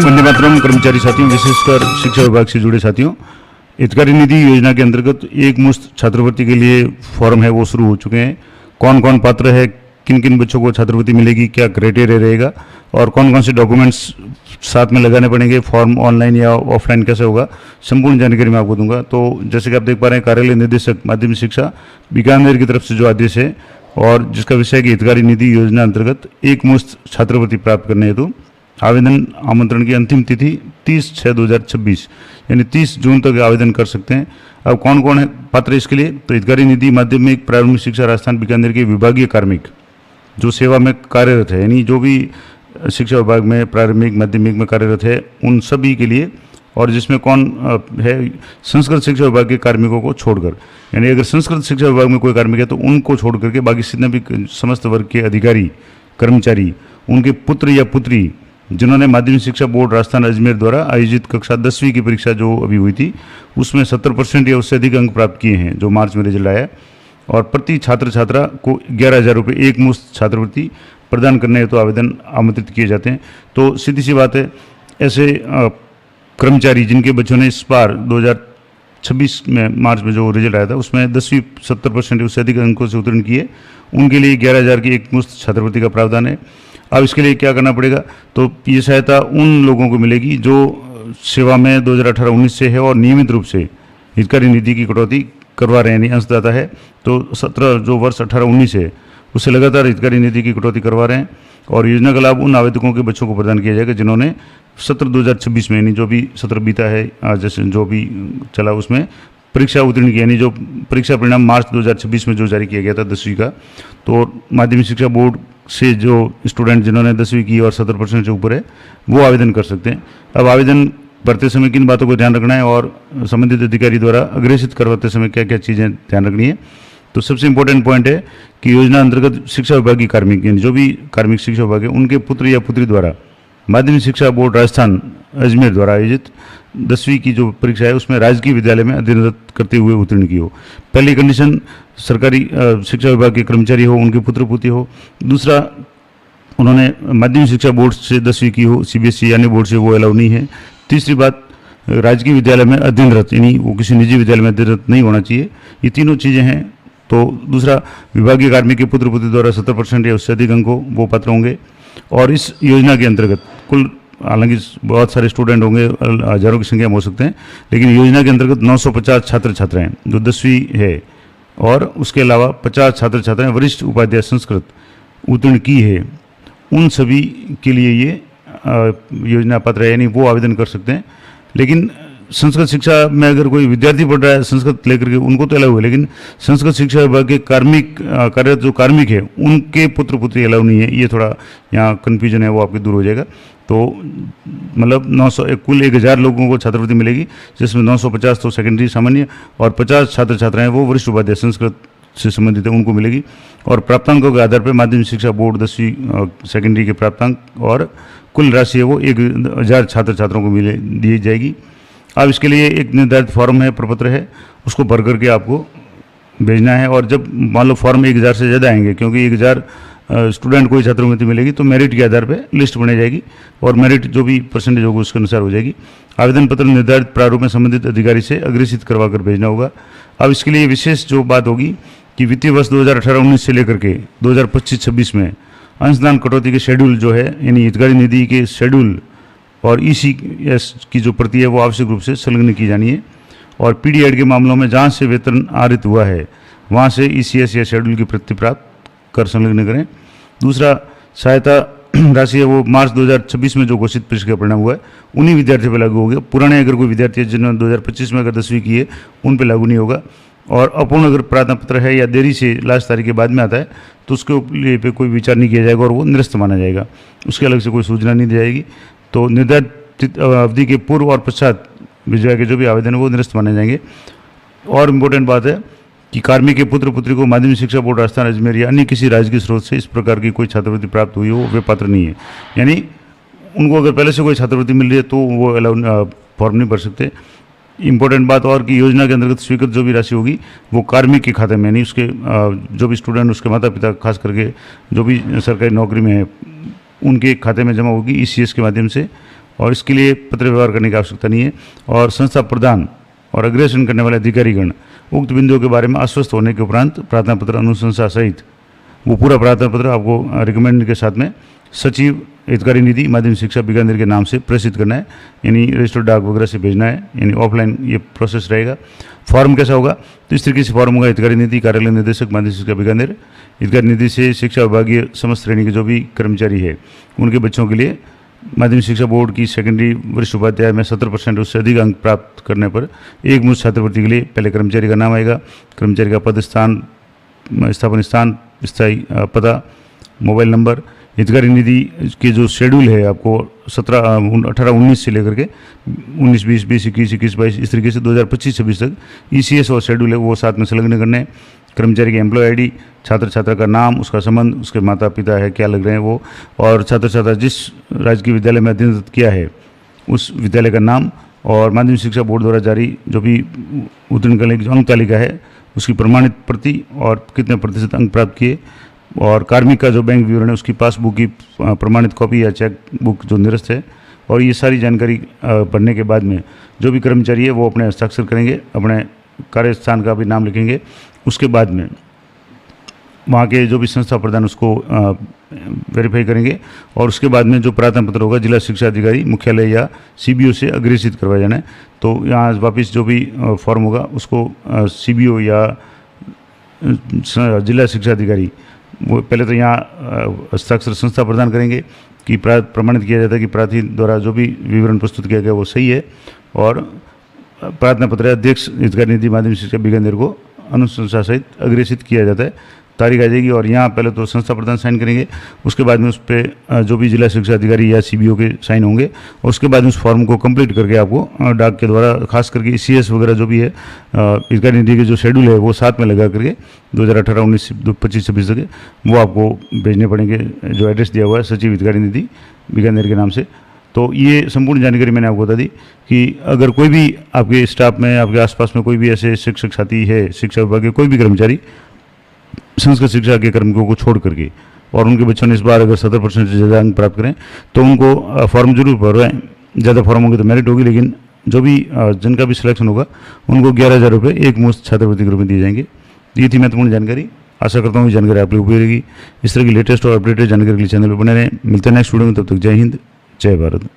वंदे मातरम कर्मचारी साथियों, विशेषकर शिक्षा विभाग से जुड़े साथियों, हितकारी निधि योजना के अंतर्गत एक मुश्त छात्रवृत्ति के लिए फॉर्म है वो शुरू हो चुके हैं। कौन कौन पात्र है, किन किन बच्चों को छात्रवृत्ति मिलेगी, क्या क्राइटेरिया रहेगा और कौन कौन से डॉक्यूमेंट्स साथ में लगाने पड़ेंगे, फॉर्म ऑनलाइन या ऑफलाइन कैसे होगा, संपूर्ण जानकारी मैं आपको दूंगा। तो जैसे कि आप देख पा रहे हैं, कार्यालय निदेशक माध्यमिक शिक्षा बीकानेर की तरफ से जो आदेश है और जिसका विषय है कि हितकारी निधि योजना अंतर्गत एक मुश्त छात्रवृत्ति प्राप्त करने हेतु आवेदन आमंत्रण की अंतिम तिथि 30/6/2026 यानी 30 जून तक आवेदन कर सकते हैं। अब कौन कौन है पात्र इसके लिए, तो हितकारी निधि माध्यमिक प्रारंभिक शिक्षा राजस्थान बीकानेर के विभागीय कार्मिक जो सेवा में कार्यरत है, यानी जो भी शिक्षा विभाग में प्रारंभिक माध्यमिक में कार्यरत है उन सभी के लिए, और जिसमें कौन है संस्कृत शिक्षा विभाग के कार्मिकों को छोड़कर, यानी अगर संस्कृत शिक्षा विभाग में कोई कार्मिक है तो उनको छोड़ करके बाकी जितने भी समस्त वर्ग के अधिकारी कर्मचारी, उनके पुत्र या पुत्री जिन्होंने माध्यमिक शिक्षा बोर्ड राजस्थान अजमेर द्वारा आयोजित कक्षा 10वीं की परीक्षा जो अभी हुई थी उसमें 70% या उससे अधिक अंक प्राप्त किए हैं, जो मार्च में रिजल्ट आया, और प्रति छात्र छात्रा को 11,000 रुपये एक मुश्त छात्रवृत्ति प्रदान करने हेतु आवेदन आमंत्रित किए जाते हैं। तो सीधी सी बात है, ऐसे कर्मचारी जिनके बच्चों ने इस बार 2026 में मार्च में जो रिजल्ट आया था उसमें 10वीं 70% उससे अधिक अंकों से उत्तीर्ण किए, उनके लिए 11,000 की एक मुश्त छात्रवृत्ति का प्रावधान है। अब इसके लिए क्या करना पड़ेगा, तो ये सहायता उन लोगों को मिलेगी जो सेवा में 2018-19 से है और नियमित रूप से हितकारी निधि की कटौती करवा रहे हैं, यानी अंशदाता है तो 17 जो वर्ष 18-19 है उससे लगातार हितकारी निधि की कटौती करवा रहे हैं। और योजना का लाभ उन आवेदकों के बच्चों को प्रदान किया जाएगा जिन्होंने सत्र 2026 में, यानी जो भी सत्र बीता है जैसे जो भी चला उसमें परीक्षा उत्तीर्ण की, यानी जो परीक्षा परिणाम मार्च 2026 में जो जारी किया गया था 10वीं का, तो माध्यमिक शिक्षा बोर्ड से जो स्टूडेंट जिन्होंने 10वीं की और 70% से ऊपर है वो आवेदन कर सकते हैं। अब आवेदन भरते समय किन बातों को ध्यान रखना है और संबंधित अधिकारी द्वारा अग्रेसित करवाते समय क्या क्या चीज़ें ध्यान रखनी है, तो सबसे इंपॉर्टेंट पॉइंट है कि योजना अंतर्गत शिक्षा विभाग की कार्मिक, यानी जो भी कार्मिक शिक्षा विभाग है उनके पुत्र या पुत्री द्वारा माध्यमिक शिक्षा बोर्ड राजस्थान अजमेर द्वारा आयोजित 10वीं की जो परीक्षा है उसमें राजकीय विद्यालय में अध्ययनरत करते हुए उत्तीर्ण की हो। पहली कंडीशन सरकारी शिक्षा विभाग के कर्मचारी हो, उनके पुत्र पुत्री हो। दूसरा, उन्होंने माध्यमिक शिक्षा बोर्ड से 10वीं की हो, CBSE यानी बोर्ड से वो अलाउ नहीं है। तीसरी बात, राजकीय विद्यालय में अध्ययनरत, यानी वो किसी निजी विद्यालय में अध्ययनरत नहीं होना चाहिए। ये तीनों चीज़ें हैं। तो दूसरा, विभागीय कार्मिक के पुत्र पुत्री द्वारा 70% या उससे अधिक अंक हो वो पात्र होंगे। और इस योजना के अंतर्गत कुल, हालांकि बहुत सारे स्टूडेंट होंगे, हजारों की संख्या में हो सकते हैं, लेकिन योजना के अंतर्गत 950 छात्र छात्राएं जो 10वीं है और उसके अलावा 50 छात्र छात्राएं वरिष्ठ उपाध्याय संस्कृत उत्तीर्ण की है, उन सभी के लिए ये योजना पात्र है, यानी वो आवेदन कर सकते हैं। लेकिन संस्कृत शिक्षा में अगर कोई विद्यार्थी पढ़ रहा है संस्कृत लेकर के, उनको तो अलाउ है, लेकिन संस्कृत शिक्षा विभाग के कार्मिक कार्यरत जो कार्मिक है उनके पुत्र पुत्री अलाउ नहीं है। ये थोड़ा यहाँ कन्फ्यूजन है, वो आपके दूर हो जाएगा। तो मतलब 900 कुल 1,000 लोगों को छात्रवृत्ति मिलेगी, जिसमें 950 तो सेकेंडरी सामान्य और 50 छात्र छात्राएं वो वरिष्ठ उपाध्याय संस्कृत से संबंधित है, उनको मिलेगी। और प्राप्तांकों के आधार पर माध्यमिक शिक्षा बोर्ड 10वीं सेकेंडरी के प्राप्तांक और कुल राशि है वो 1,000 छात्र छात्राओं को दी जाएगी। अब इसके लिए एक निर्धारित फॉर्म है, प्रपत्र है, उसको भर करके आपको भेजना है। और जब मान लो फॉर्म 1,000 से ज़्यादा आएंगे, क्योंकि 1,000 स्टूडेंट को ही छात्रवृत्ति मिलेगी, तो मेरिट के आधार पर लिस्ट बनाई जाएगी और मेरिट जो भी परसेंटेज होगा उसके अनुसार हो जाएगी। आवेदन पत्र निर्धारित प्रारूप में संबंधित अधिकारी से अग्रेसित करवा कर भेजना होगा। अब इसके लिए विशेष जो बात होगी कि वित्तीय वर्ष 2018-19 से लेकर के 2025-26 में अंशदान कटौती के शेड्यूल जो है, यानी हितकारी निधि के शेड्यूल और ECS की जो प्रति है वो आवश्यक रूप से संलग्न की जानी है। और PDED के मामलों में जहाँ से वेतन आहरित हुआ है वहाँ से ECS या शेड्यूल की प्रति प्राप्त कर संलग्न करें। दूसरा, सहायता राशि है वो मार्च 2026 में जो घोषित परीक्षा परिणाम हुआ है उन्हीं विद्यार्थियों पर लागू होगा। पुराने अगर कोई विद्यार्थी है जिन्होंने 2025 में अगर 10वीं की है उन पर लागू नहीं होगा। और अपूर्ण अगर प्रार्थना पत्र है या देरी से लास्ट तारीख के बाद में आता है तो उसके लिए पे कोई विचार नहीं किया जाएगा और वो निरस्त माना जाएगा, उसके अलग से कोई सूचना नहीं दी जाएगी। तो निर्धारित अवधि के पूर्व और पश्चात भिजवाए के जो भी आवेदन है वो निरस्त माने जाएंगे। और इम्पोर्टेंट बात है कि कार्मिक के पुत्र पुत्री को माध्यमिक शिक्षा बोर्ड राजस्थान अजमेर या अन्य किसी राजकीय स्रोत से इस प्रकार की कोई छात्रवृत्ति प्राप्त हुई हो वे पात्र नहीं है, यानी उनको अगर पहले से कोई छात्रवृत्ति मिल रही है तो वो अलाउ फॉर्म नहीं भर सकते। इंपॉर्टेंट बात और कि योजना के अंतर्गत स्वीकृत जो भी राशि होगी वो कार्मिक के खाते में, यानी उसके जो भी स्टूडेंट, उसके माता पिता, खास करके जो भी सरकारी नौकरी में है उनके खाते में जमा होगी ECS के माध्यम से। और इसके लिए पत्र व्यवहार करने की आवश्यकता नहीं है। और संस्था प्रदान और अग्रेषण करने वाले अधिकारीगण उक्त बिंदुओं के बारे में आश्वस्त होने के उपरांत प्रार्थना पत्र अनुशंसा सहित वो पूरा प्रार्थना पत्र आपको रिकमेंड के साथ में सचिव हितकारी निधि माध्यमिक शिक्षा बीकानेर के नाम से प्रेषित करना है, यानी रजिस्टर्ड डाक वगैरह से भेजना है, यानी ऑफलाइन ये प्रोसेस रहेगा। फॉर्म कैसा होगा, तो इस तरीके से फॉर्म होगा। हितकारी निधि कार्यालय निदेशक माध्यमिक शिक्षा बीकानेर, हितकारी निधि से शिक्षा विभागीय समस्त श्रेणी के जो भी कर्मचारी है उनके बच्चों के लिए माध्यमिक शिक्षा बोर्ड की सेकेंडरी वरिष्ठ उपाध्याय में 70% उससे अधिक अंक प्राप्त करने पर एक मुश्त छात्रवृत्ति के लिए पहले कर्मचारी का नाम आएगा, कर्मचारी का पद स्थान, स्थापन स्थान, स्थायी पता, मोबाइल नंबर। हितकारी निधि के जो शेड्यूल है आपको 18-19 से लेकर के 19, 20, 21, 21, 22 इस तरीके से 2025-26 तक ECS और शेड्यूल है वो साथ में संलग्न करने हैं। कर्मचारी की एम्प्लॉय ID, छात्र छात्रा का नाम, उसका संबंध, उसके माता पिता है क्या लग रहे हैं वो, और छात्र छात्रा जिस राजकीय विद्यालय में अध्ययन किया है उस विद्यालय का नाम, और माध्यमिक शिक्षा बोर्ड द्वारा जारी जो भी उत्तीर्ण करने की जो अंक तालिका है उसकी प्रमाणित प्रति और कितने प्रतिशत अंक प्राप्त किए, और कार्मिक का जो बैंक विवरण है उसकी पासबुक की प्रमाणित कॉपी या चेक बुक जो निरस्त है। और ये सारी जानकारी पढ़ने के बाद में जो भी कर्मचारी है वो अपने हस्ताक्षर करेंगे, अपने कार्यस्थान का भी नाम लिखेंगे। उसके बाद में वहाँ के जो भी संस्था प्रधान उसको वेरीफाई करेंगे, और उसके बाद में जो प्रार्थना पत्र होगा जिला शिक्षा अधिकारी मुख्यालय या CBO से अग्रेषित करवाया जाना है। तो यहाँ वापस जो भी फॉर्म होगा उसको CBO या जिला शिक्षा अधिकारी वो पहले तो यहाँ हस्ताक्षर संस्था प्रदान करेंगे कि प्रमाणित किया जाता है कि प्रार्थी द्वारा जो भी विवरण प्रस्तुत किया गया वो सही है, और प्रार्थना पत्र अध्यक्ष हितकारी निधि माध्यमिक शिक्षा बीकानेर को अनुशंसा सहित अग्रेषित किया जाता है। तारीख आ जाएगी और यहाँ पहले तो संस्था प्रधान साइन करेंगे, उसके बाद में उस पर जो भी जिला शिक्षा अधिकारी या CBO के साइन होंगे, और उसके बाद में उस फॉर्म को कंप्लीट करके आपको डाक के द्वारा खास करके ECS वगैरह जो भी है हितकारी निधि के जो शेड्यूल है वो साथ में लगा करके 2018, 19, 25, 26 तक वो आपको भेजने पड़ेंगे। जो एड्रेस दिया हुआ है सचिव हितकारी निधि बीकानेर के नाम से। तो ये संपूर्ण जानकारी मैंने आपको बता दी कि अगर कोई भी आपके स्टाफ में, आपके आसपास में कोई भी ऐसे शिक्षक साथी है, शिक्षा विभाग के कोई भी कर्मचारी संस्कृत शिक्षा के कर्मिकों को छोड़ करके, और उनके बच्चों ने इस बार अगर 70% से ज़्यादा अंक प्राप्त करें तो उनको फॉर्म जरूर भरवाएं। ज़्यादा फॉर्म होंगे तो मेरिट होगी, लेकिन जो भी जिनका भी सिलेक्शन होगा उनको 11,000 रुपये एक मुश्त छात्रवृत्ति के रूप में दिए जाएंगे। ये थी महत्वपूर्ण जानकारी। आशा करता हूँ ये जानकारी आप लोगों को उपयोगी रहेगी। इस तरह की लेटेस्ट और अपडेटेड जानकारी के लिए चैनल पर बने रहें। मिलते हैं नेक्स्ट वीडियो में, तब तक जय हिंद, जय भारत।